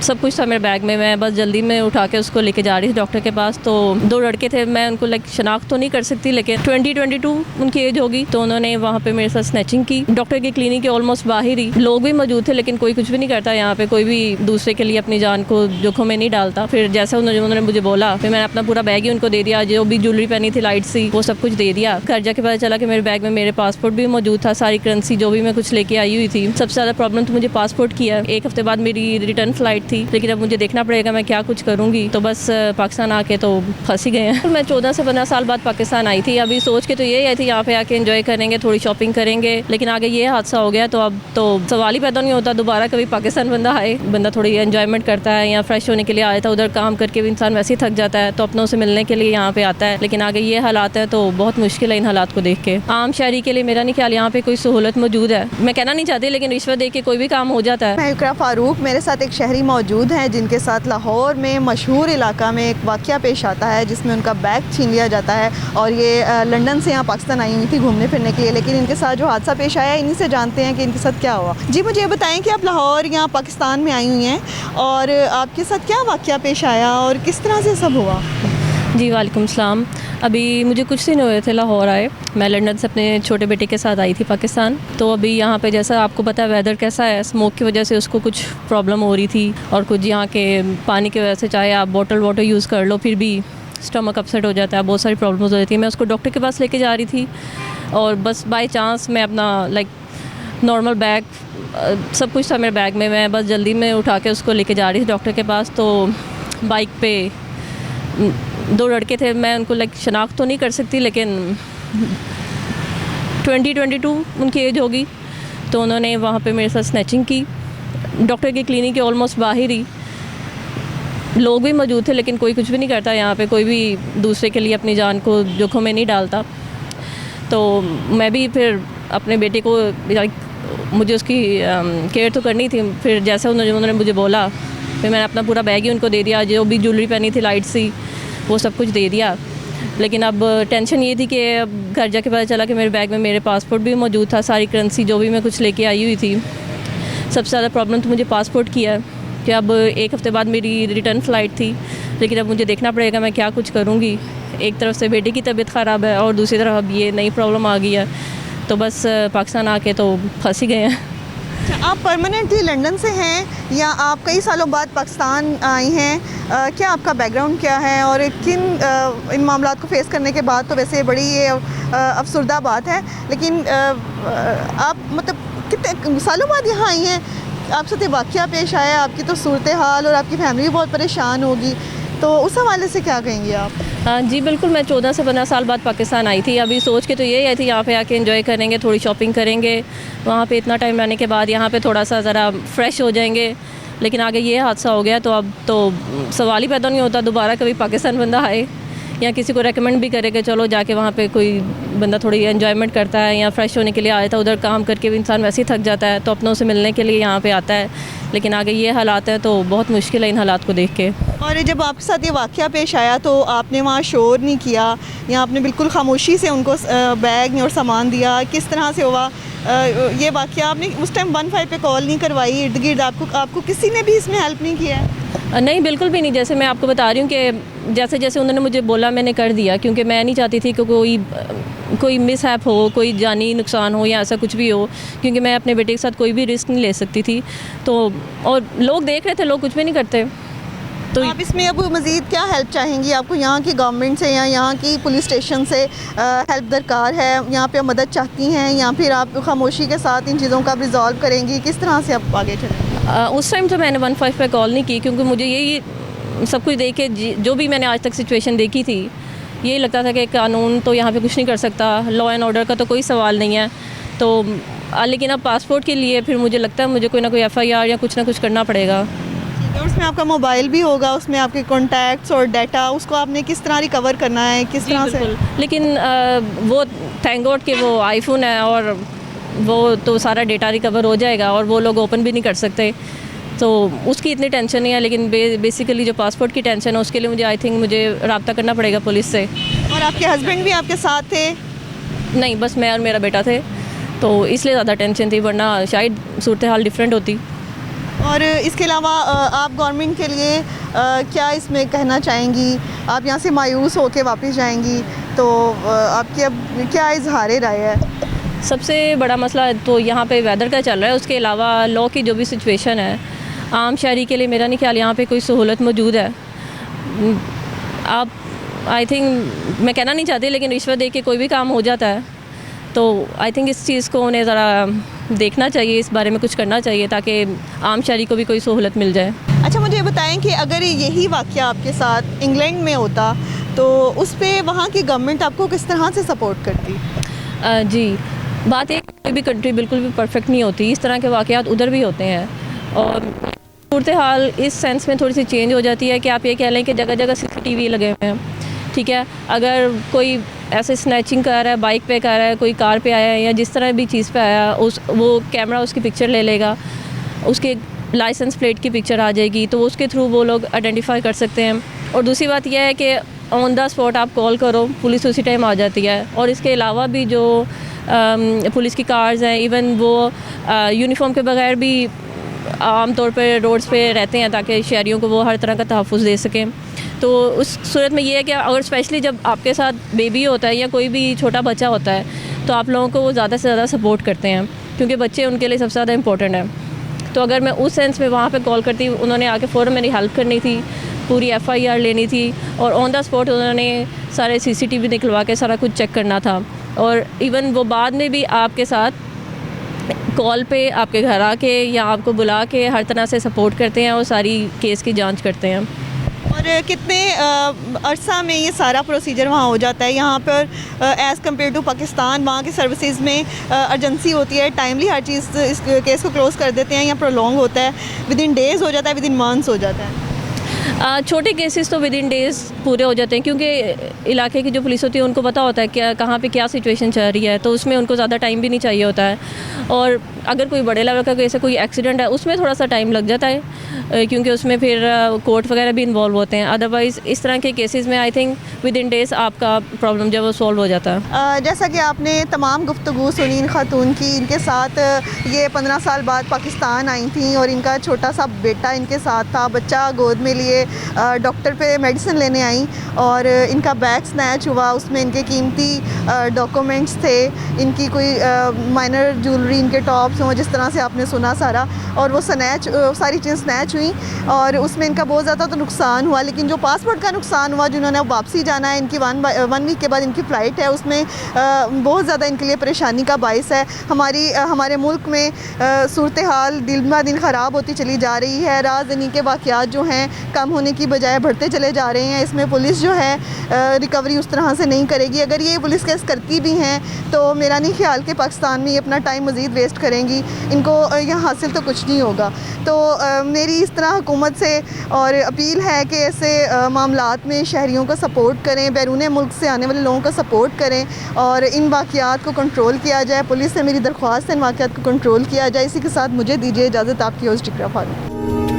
सब कुछ था मेरे बैग में। मैं बस जल्दी में उठा के उसको लेके जा रही थी डॉक्टर के पास। तो 2 लड़के थे, मैं उनको शनाख्त तो नहीं कर सकती, लेकिन 20-22 उनकी एज होगी। तो उन्होंने वहाँ पे मेरे साथ स्नैचिंग की। डॉक्टर की क्लिनिक के ऑलमोस्ट बाहर ही लोग भी मौजूद थे, लेकिन कोई कुछ भी नहीं करता यहाँ पे। कोई भी दूसरे के लिए अपनी जान को जोखों में नहीं डालता। फिर जैसा उन्होंने मुझे बोला, फिर मैंने अपना पूरा बैग ही उनको दे दिया। जो भी ज्वेलरी पहनी थी लाइट सी, वो सब कुछ दे दिया। घर जाके पता चला कि मेरे बैग में मेरे पासपोर्ट भी मौजूद था, सारी करेंसी जो भी मैं कुछ लेके आई हुई थी। सबसे ज़्यादा प्रॉब्लम तो मुझे पासपोर्ट की है। 1 हफ्ते बाद मेरी रिटर्न फ्लाइट थी, लेकिन अब मुझे देखना पड़ेगा मैं क्या कुछ करूँगी। तो बस पाकिस्तान आके तो फंस ही गए हैं। मैं 14 से 15 साल बाद पाकिस्तान आई थी। अभी सोच के तो यही आई थी यहाँ पे आके एंजॉय करेंगे, थोड़ी शॉपिंग करेंगे, लेकिन आगे ये हादसा हो गया। तो अब तो सवाल ही पैदा नहीं होता दोबारा कभी पाकिस्तान बंदा आए। बंदा थोड़ी एंजॉयमेंट करता है या फ्रेश होने के लिए आया था, उधर काम करके भी इंसान वैसे ही थक जाता है, तो अपनों से मिलने के लिए यहाँ पे आता है। लेकिन आगे ये हालात है तो बहुत मुश्किल है इन हालात को देख के। आम शहरी के लिए मेरा नहीं ख्याल यहाँ पे कोई सहूलत मौजूद है। मैं कहना नहीं चाहती, लेकिन रिश्वत दे के कोई भी काम हो जाता है। मैं इकरा फारूक, मेरे साथ एक शहरी मौजूद हैं जिनके साथ लाहौर में मशहूर इलाका में एक वाक़या पेश आता है जिसमें उनका बैग छीन लिया जाता है। और ये लंदन से यहाँ पाकिस्तान आई हुई थी घूमने फिरने के लिए, लेकिन इनके साथ जो हादसा पेश आया, इन्हीं से जानते हैं कि इनके साथ क्या हुआ। जी मुझे ये बताएं कि आप लाहौर यहाँ पाकिस्तान में आई हुई हैं और आपके साथ क्या वाक़या पेश आया और किस तरह से सब हुआ? जी वालेकुम सलाम। अभी मुझे कुछ दिन हुए थे लाहौर आए। मैं लंदन से अपने छोटे बेटे के साथ आई थी पाकिस्तान। तो अभी यहाँ पे जैसा आपको पता है वेदर कैसा है, स्मोक की वजह से उसको कुछ प्रॉब्लम हो रही थी, और कुछ यहाँ के पानी की वजह से, चाहे आप बॉटल वाटर यूज़ कर लो फिर भी स्टमक अपसेट हो जाता है, बहुत सारी प्रॉब्लम्स हो जाती है। मैं उसको डॉक्टर के पास लेके जा रही थी और बस बाय चांस मैं अपना नॉर्मल बैग, सब कुछ था मेरे बैग में। मैं बस जल्दी में उठा के उसको लेके जा रही थी डॉक्टर के पास। तो बाइक पे 2 लड़के थे, मैं उनको शनाख्त तो नहीं कर सकती, लेकिन 20-22 उनकी एज होगी। तो उन्होंने वहाँ पे मेरे साथ स्नैचिंग की। डॉक्टर की क्लिनिक के ऑलमोस्ट बाहर ही लोग भी मौजूद थे, लेकिन कोई कुछ भी नहीं करता यहाँ पे। कोई भी दूसरे के लिए अपनी जान को जोखों में नहीं डालता। तो मैं भी फिर अपने बेटे को मुझे उसकी केयर तो करनी थी। फिर जैसा उन्होंने मुझे बोला, फिर मैंने अपना पूरा बैग ही उनको दे दिया। जो भी ज्वेलरी पहनी थी लाइट सी, वो सब कुछ दे दिया। लेकिन अब टेंशन ये थी कि अब घर जाके पता चला कि मेरे बैग में मेरे पासपोर्ट भी मौजूद था, सारी करेंसी जो भी मैं कुछ लेके आई हुई थी। सबसे ज़्यादा प्रॉब्लम तो मुझे पासपोर्ट की है कि अब 1 हफ्ते बाद मेरी रिटर्न फ़्लाइट थी, लेकिन अब मुझे देखना पड़ेगा मैं क्या कुछ करूँगी। एक तरफ से बेटे की तबीयत ख़राब है और दूसरी तरफ अब ये नई प्रॉब्लम आ गई है। तो बस पाकिस्तान आके तो फंस ही गए हैं। आप परमानेंटली लंदन से हैं या आप कई सालों बाद पाकिस्तान आई हैं? क्या आपका बैकग्राउंड क्या है और किन इन मामलात को फेस करने के बाद तो वैसे बड़ी ये अफसरदा बात है, लेकिन आप मतलब कितने सालों बाद यहाँ आई हैं? आपके साथ वाक़या पेश आया, आपकी तो सूरत हाल और आपकी फैमिली भी बहुत परेशान होगी, तो उस हवाले से क्या कहेंगे आप? जी बिल्कुल, मैं 14 से 15 साल बाद पाकिस्तान आई थी। अभी सोच के तो यही आई थी यहाँ पे आके एंजॉय करेंगे, थोड़ी शॉपिंग करेंगे। वहाँ पे इतना टाइम रहने के बाद यहाँ पे थोड़ा सा ज़रा फ्रेश हो जाएंगे, लेकिन आगे ये हादसा हो गया। तो अब तो सवाल ही पैदा नहीं होता दोबारा कभी पाकिस्तान बंदा आए या किसी को रेकमेंड भी करे कि चलो जाके वहाँ पे कोई बंदा थोड़ी एंजॉयमेंट करता है या फ्रेश होने के लिए आया था, उधर काम करके भी इंसान वैसे ही थक जाता है, तो अपनों से मिलने के लिए यहाँ पे आता है। लेकिन आगे ये हालात है तो बहुत मुश्किल है इन हालात को देख के। और जब आपके साथ ये वाक़या पेश आया तो आपने वहाँ शोर नहीं किया या आपने बिल्कुल खामोशी से उनको बैग और सामान दिया? किस तरह से हुआ ये वाक़या? आपने उस टाइम 15 पे कॉल नहीं करवाई? इर्द गिर्द आपको किसी ने भी इसमें हेल्प नहीं किया? नहीं, बिल्कुल भी नहीं। जैसे मैं आपको बता रही हूँ कि जैसे जैसे उन्होंने मुझे बोला मैंने कर दिया, क्योंकि मैं नहीं चाहती थी कि कोई मिसहैप हो, कोई जानी नुकसान हो या ऐसा कुछ भी हो, क्योंकि मैं अपने बेटे के साथ कोई भी रिस्क नहीं ले सकती थी। तो और लोग देख रहे थे, लोग कुछ भी नहीं करते। तो आप इसमें अब मज़ीद क्या हेल्प चाहेंगी? आपको यहाँ की गवर्नमेंट से या यहाँ की पुलिस स्टेशन से हेल्प दरकार है? यहाँ पे मदद चाहती हैं या फिर आप खामोशी के साथ इन चीज़ों का रिजॉल्व करेंगी? किस तरह से आप आगे चलेंगी? उस टाइम तो मैंने 15 पे कॉल नहीं की, क्योंकि मुझे यही सब कुछ देख के जो भी मैंने आज तक सिचुएशन देखी थी, यही लगता था कि कानून तो यहाँ पे कुछ नहीं कर सकता, लॉ एंड ऑर्डर का तो कोई सवाल नहीं है। तो लेकिन अब पासपोर्ट के लिए फिर मुझे लगता है मुझे कोई ना कोई FIR या कुछ ना कुछ करना पड़ेगा। और उसमें आपका मोबाइल भी होगा, उसमें आपके कॉन्टैक्ट्स और डाटा, उसको आपने किस तरह रिकवर करना है, किस तरह से? लेकिन वो थैंक गॉड कि वो आईफोन है और वो तो सारा डेटा रिकवर हो जाएगा और वो लोग ओपन भी नहीं कर सकते, तो उसकी इतनी टेंशन नहीं है। लेकिन बेसिकली जो पासपोर्ट की टेंशन है उसके लिए मुझे आई थिंक मुझे रब्ता करना पड़ेगा पुलिस से। और आपके हस्बैंड भी आपके साथ थे? नहीं, बस मैं और मेरा बेटा थे, तो इसलिए ज़्यादा टेंशन थी, वरना शायद सूरत हाल डिफरेंट होती। और इसके अलावा आप गवर्नमेंट के लिए क्या इसमें कहना चाहेंगी? आप यहाँ से मायूस होकर वापस जाएंगी तो आपकी अब क्या इजहार राय है? सबसे बड़ा मसला तो यहाँ पे वेदर का चल रहा है, उसके अलावा लॉ की जो भी सिचुएशन है, आम शहरी के लिए मेरा नहीं ख्याल यहाँ पे कोई सहूलत मौजूद है। आप आई थिंक मैं कहना नहीं चाहती, लेकिन रिश्वत दे के कोई भी काम हो जाता है, तो आई थिंक इस चीज़ को उन्हें ज़रा देखना चाहिए, इस बारे में कुछ करना चाहिए ताकि आम शहरी को भी कोई सहूलत मिल जाए। अच्छा, मुझे बताएं कि अगर यही वाक़या आपके साथ इंग्लैंड में होता तो उस पर वहाँ की गवर्नमेंट आपको किस तरह से सपोर्ट करती? जी, बात एक, कोई भी कंट्री बिल्कुल भी परफेक्ट नहीं होती, इस तरह के वाक़यात उधर भी होते हैं और सूरत हाल इस सेंस में थोड़ी सी चेंज हो जाती है कि आप ये कह लें कि जगह जगह CCTV लगे हुए हैं, ठीक है। अगर कोई ऐसे स्नैचिंग कर रहा है, बाइक पे कर रहा है, कोई कार पे आया है या जिस तरह भी चीज़ पे आया, वो कैमरा उसकी पिक्चर ले लेगा, उसके लाइसेंस प्लेट की पिक्चर आ जाएगी, तो उसके थ्रू वो लोग आइडेंटिफाई कर सकते हैं। और दूसरी बात यह है कि ऑन द स्पॉट आप कॉल करो, पुलिस उसी टाइम आ जाती है। और इसके अलावा भी जो पुलिस की कार्स हैं, इवन वो यूनिफॉर्म के बगैर भी आम तौर पे रोड्स पे रहते हैं ताकि शहरियों को वो हर तरह का तहफ़्फ़ुज़ दे सकें। तो उस सूरत में ये है कि अगर स्पेशली जब आपके साथ बेबी होता है या कोई भी छोटा बच्चा होता है तो आप लोगों को वो ज़्यादा से ज़्यादा सपोर्ट करते हैं, क्योंकि बच्चे उनके लिए सबसे ज़्यादा इंपॉर्टेंट है। तो अगर मैं उस सेंस में वहाँ पे कॉल करती, उन्होंने आके फ़ौरन मेरी हेल्प करनी थी, पूरी FIR लेनी थी और ऑन द स्पॉट उन्होंने सारे CCTV निकलवा के सारा कुछ चेक करना था। और इवन वो बाद में भी आपके साथ कॉल पे आपके घर आके या आपको बुला के हर तरह से सपोर्ट करते हैं और सारी केस की जांच करते हैं। और कितने अरसा में ये सारा प्रोसीजर वहाँ हो जाता है? यहाँ पर एज़ कम्पेयर टू पाकिस्तान वहाँ की सर्विसेज में अर्जेंसी होती है, टाइमली हर चीज़ इस केस को क्लोज़ कर देते हैं या प्रोलॉन्ग होता है, विद इन डेज़ हो जाता है, विद इन मंथ्स हो जाता है? छोटे केसेस तो विद इन डेज़ पूरे हो जाते हैं, क्योंकि इलाके की जो पुलिस होती है उनको पता होता है क्या कहाँ पे क्या सिचुएशन चल रही है, तो उसमें उनको ज़्यादा टाइम भी नहीं चाहिए होता है। और अगर कोई बड़े लेवल का ऐसा कोई एक्सीडेंट है उसमें थोड़ा सा टाइम लग जाता है, क्योंकि उसमें फिर कोर्ट वगैरह भी इन्वॉल्व होते हैं। अदरवाइज़ इस तरह के केसेस में I think with in days आपका प्रॉब्लम जो वो सॉल्व हो जाता है। जैसा कि आपने तमाम गुफ्तगू सुनी इन खातून की, इनके साथ ये 15 साल बाद पाकिस्तान आई थी और इनका छोटा सा बेटा इनके साथ था, बच्चा गोद में लिए डॉक्टर पे मेडिसिन लेने आई और इनका बैग स्नैच हुआ, उसमें इनके कीमती डॉक्यूमेंट्स थे, इनकी कोई माइनर ज्वेलरी, इनके टॉप्स हों जिस तरह से आपने सुना सारा, और वो सारी चीज़ें स्नैच हुई और उसमें इनका बहुत ज़्यादा तो नुकसान हुआ। लेकिन जो पासपोर्ट का नुकसान हुआ, जिन्होंने अब वापसी जाना है, इनकी 1 वीक के बाद इनकी फ़्लाइट है, उसमें बहुत ज़्यादा इनके लिए परेशानी का बाइस है। हमारे मुल्क में सूरत हाल दिन ब दिन ख़राब होती चली जा रही है, राजधानी के वाक़यात जो हैं कम होने की बजाय बढ़ते चले जा रहे हैं। इसमें पुलिस जो है रिकवरी उस तरह से नहीं करेगी। अगर ये पुलिस केस करती भी हैं तो मेरा नहीं ख्याल कि पाकिस्तान में ये अपना टाइम मज़ीद वेस्ट करेंगी, इनको यहाँ हासिल तो कुछ नहीं होगा। तो मेरी इस तरह हुकूमत से और अपील है कि ऐसे मामलात में शहरियों को सपोर्ट करें, बैरून मुल्क से आने वाले लोगों को सपोर्ट करें और इन वाक़यात को कंट्रोल किया जाए। पुलिस से मेरी दरख्वास्त है इन वाक़यात को कंट्रोल किया जाए। इसी के साथ मुझे दीजिए इजाज़त, आपकी होस्ट इकरा फारूक।